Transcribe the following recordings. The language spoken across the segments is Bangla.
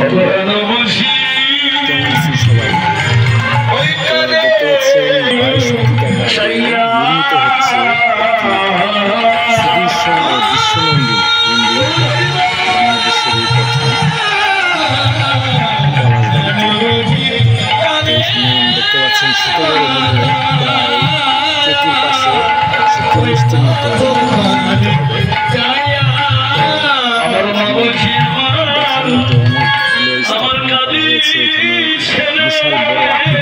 দেখতে পাচ্ছেন 22 নির্মিত হচ্ছে শ্রীকৃষ্ণ ও বিশ্বনন্দী মন্দির, বাংলাদেশের এই প্রথম। দেখতে পাচ্ছেন ছোট বড় মিলিয়ে প্রায় চতুর্পাশে 140টির মতো রয়েছে। এখানে বিশাল বড় আকৃতির একটা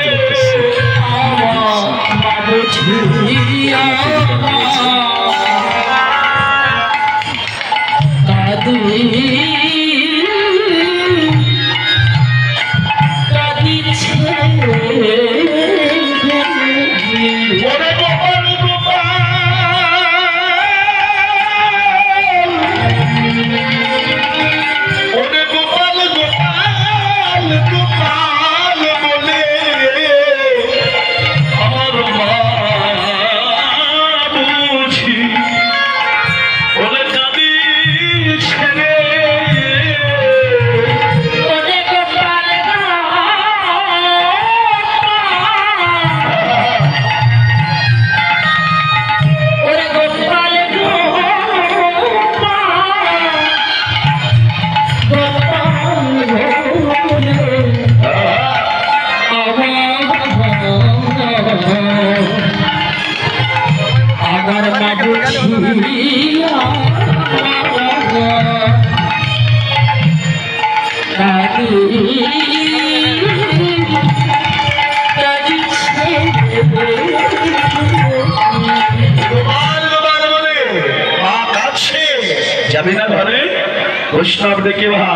বৈষ্ণব দেখে ভা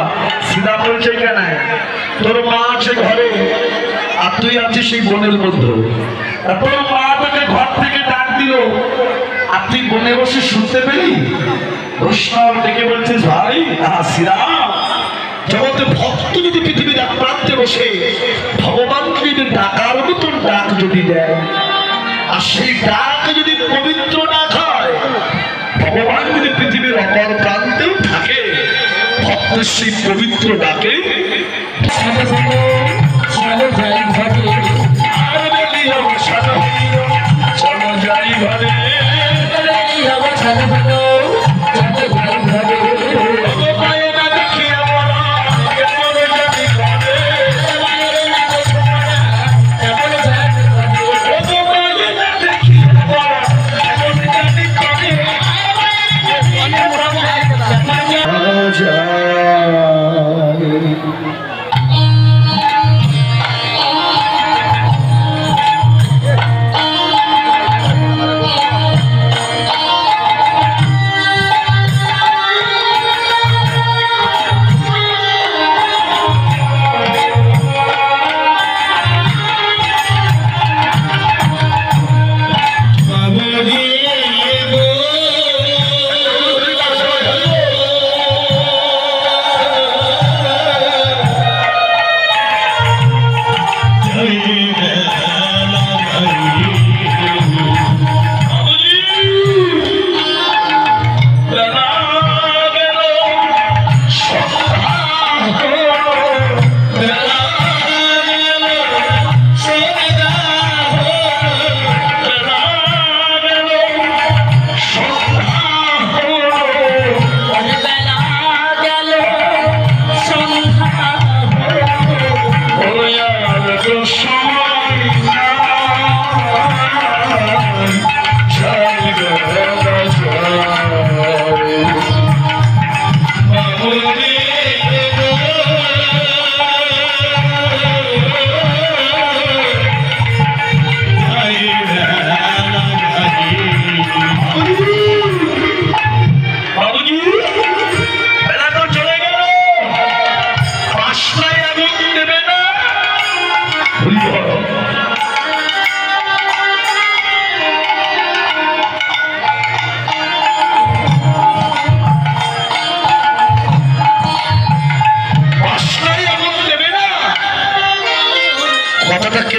সিধা বলছে কেন তোর মা আছে ঘরে আর তুই আছিস সেই বনের মধ্যে, তোর মা তোকে ঘর থেকে ডাক দিল আর তুই বনে বসে শুনতে পেলি। বৈষ্ণব দেখে বলছিস ভাই শ্রীরাম, জগতে ভক্ত যদি পৃথিবীর এক প্রান্তে বসে ভগবানকে যদি ডাকার মতন ডাক যদি দেয় আর সেই ডাক যদি পবিত্র ডাক হয়, ভগবান যদি পৃথিবীর অপর প্রান্তেও থাকে, ভক্তের সেই পবিত্র ডাকে যাই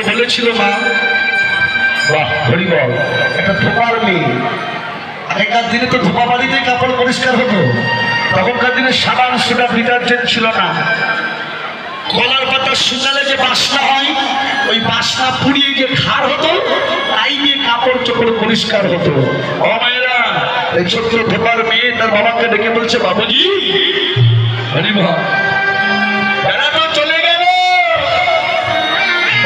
ঘরে ছিল মা, বাহ হরি বল, একটা ধোপার মেয়ে। আগেকার দিনে তো ধোপা বাড়িতেই কাপড় পরিষ্কার হতো, তখনকার দিনে সাবান সোডা ডিটারজেন্ট ছিল না। কলার পাতা শুকালে যে বাসনা হয়, ওই বাসনা পুড়িয়ে যে খার হতো, তাই দিয়ে কাপড় চোপড় পরিষ্কার হতো। ও মায়েরা, এই ছোট্ট ধোপার মেয়ে তার বাবাকে ডেকে বলছে, বাবুজি হরিমা এরা তো চলে গেল,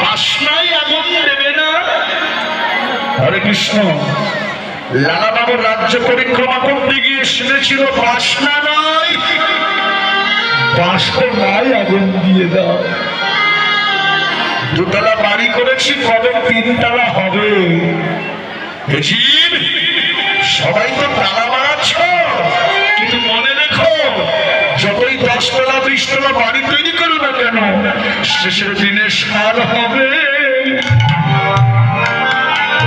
বাসনায় আগুন দেবে না? হরে কৃষ্ণ। লালা বাবুর রাজ্য পরিক্রমা করতে গিয়ে শুনেছিল বাসনা নয়, বাসনায় আগুন দিয়ে দাও। দুতলা বাড়ি করেছি, কবে তিনতলা হবে? সবাই তো তালা মারাচ্ছ, কিন্তু মনে রেখো যতই 10 তলা 20 তলা বাড়ি তৈরি করো না কেন, শেষের দিনে সার হবে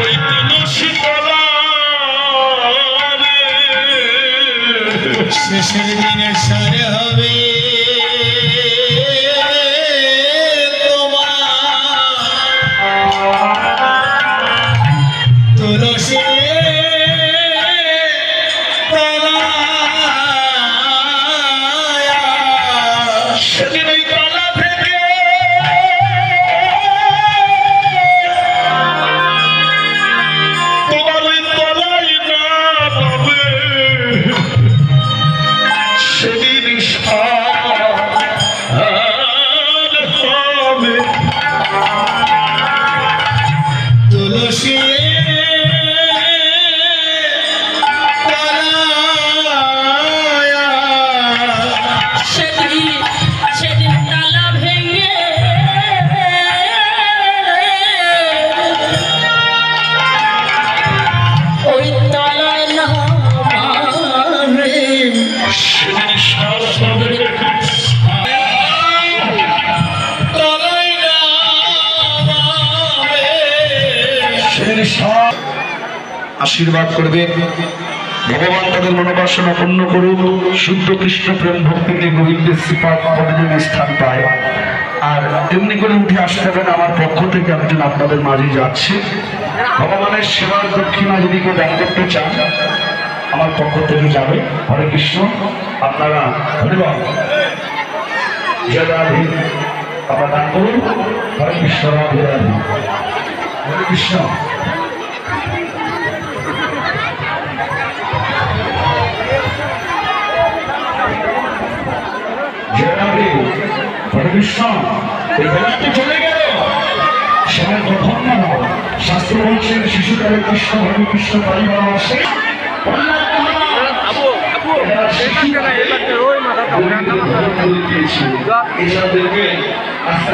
ওই তুলসী তলা, শেষের দিনে সার হবে সেদিন ওই তলা থেকে তোমার ওই তলাই না পাবে, সেদিন হবে তুলসী আশীর্বাদ করবে, ভগবান তাদের মনোবাসনা পূর্ণ করুন, শুদ্ধ কৃষ্ণ প্রেম ভক্তিতে গোবিন্দের শ্রীপাদ পদে স্থান পায়। আর এমনি করে উঠে আসতে হবে, আমার পক্ষ থেকে একজন আপনাদের মাঝে যাচ্ছে। ভগবানের সেবার দক্ষিণা যদি কেউ দান করতে চান, আমার পক্ষ থেকে যাবে। হরে কৃষ্ণ। আপনারা ধন্যবাদ আপনারা দান করুন। হরে কৃষ্ণ, রাধে রাধে। হরে কৃষ্ণ। হরে কৃষ্ণ। এই বেলাটি চলে গেল, সবাই ধন্য। শাস্ত্র বলছেন শিশুকালে কৃষ্ণ হরে কৃষ্ণ তাই ভালোবাসে। আস্তে